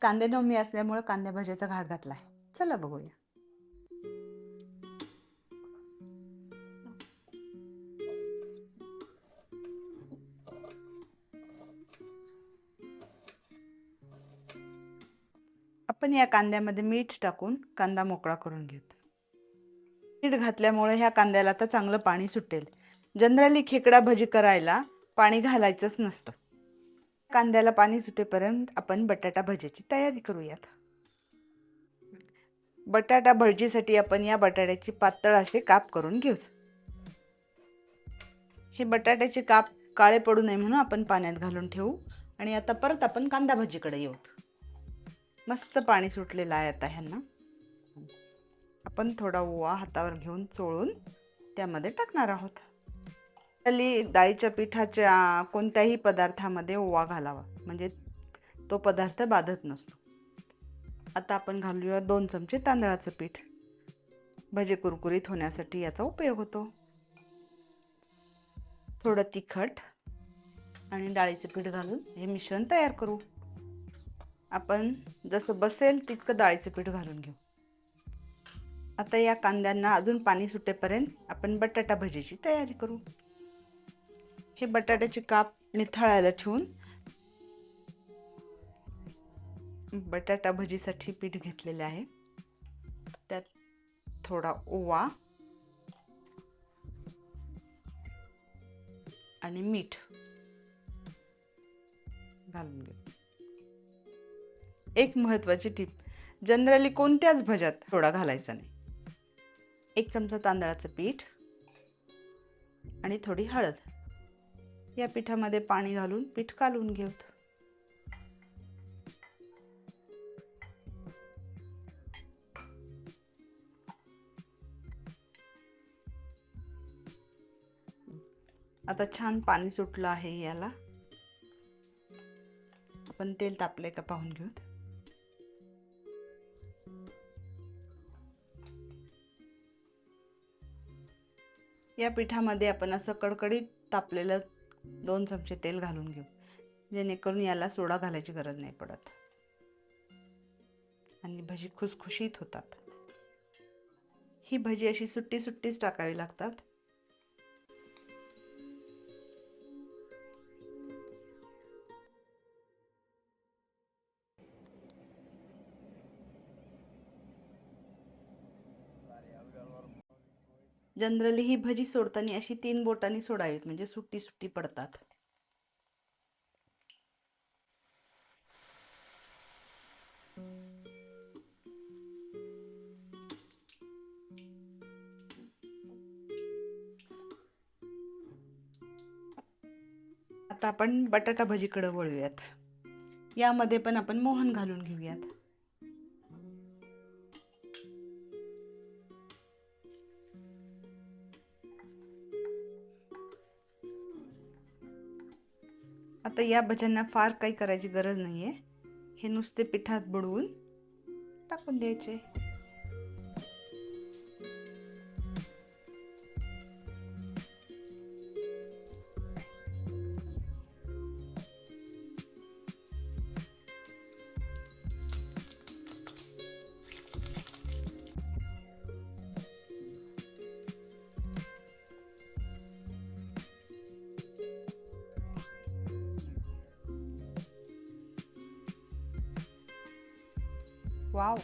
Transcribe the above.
कांदे नवमी असल्यामुळे कांद्या भाजीचा घाट घातलाय. चला बघूया. आपण या कांद्यामध्ये मीठ टाकून कांदा मोकळा करून घेऊ. मीठ घातल्यामुळे ह्या कांद्याला आता चांगलं पाणी सुटेल. जनरली खेकडा भजी करायला पाणी घालायचंच नसतं. कांद्याला पाणी सुटेपर्यंत आपण बटाटा भजीची तयारी करूयात. बटाटा भजीसाठी आपण या बटाट्याची पातळ असे काप करून घेऊ. हे बटाट्याचे काप काळे पडू नये म्हणून आपण पाण्यात घालून ठेवू. आणि आता परत आपण कांदा भजीकडे येऊ. मस्त पाणी सुटलेलं आहे आता ह्यांना. आपण थोडा ओवा हातावर घेऊन चोळून त्यामध्ये टाकणार आहोत. डाळीच्या पिठाच्या कोणत्याही पदार्थामध्ये ओवा घालावा, म्हणजे तो पदार्थ बाधत नसतो. आता आपण घालूया 2 चमचे तांदळाचं पीठ. भजे कुरकुरीत होण्यासाठी याचा उपयोग होतो. थोडं तिखट आणि डाळीचं पीठ घालून हे मिश्रण तयार करू. आपण जसं बसेल तितकं डाळीचं पीठ घालून घेऊ. आता या कांद्यांना अजून पाणी सुटेपर्यंत आपण बटाटा भजीची तयारी करू. हे बटाट्याचे काप निथळायला ठेवून बटाटा भजीसाठी पीठ घेतलेले आहे. त्यात थोडा ओवा आणि मीठ घालून घेऊ. एक महत्त्वाची टीप, जनरली कोणत्याच भज्यात सोडा घालायचा नाही. 1 चमचा तांदळाचं पीठ आणि थोडी हळद. या पिठामध्ये पाणी घालून पीठ कालवून घेऊ. आता छान पाणी सुटलं आहे याला. आपण तेल तापले का पाहून घेऊ. या पिठामध्ये आपण असं कडकडीत तापलेलं 2 चमचे तेल घालून घेऊ, जेणेकरून याला सोडा घालायची गरज नाही पडत आणि भजी खुसखुशीत होतात. ही भजी अशी सुट्टी सुट्टीच टाकावी लागतात. जनरली ही भजी सोडताना अशी 3 बोटांनी सोडावीत, म्हणजे सुट्टी सुट्टी पडतात. आता आपण बटाटा भजीकडे वळूयात. यामध्ये पण आपण मोहन घालून घेऊयात. आता या भज्यांना फार काही करायची गरज नाहीये. हे नुसते पिठात बुडवून टाकून द्यायचे. वाव.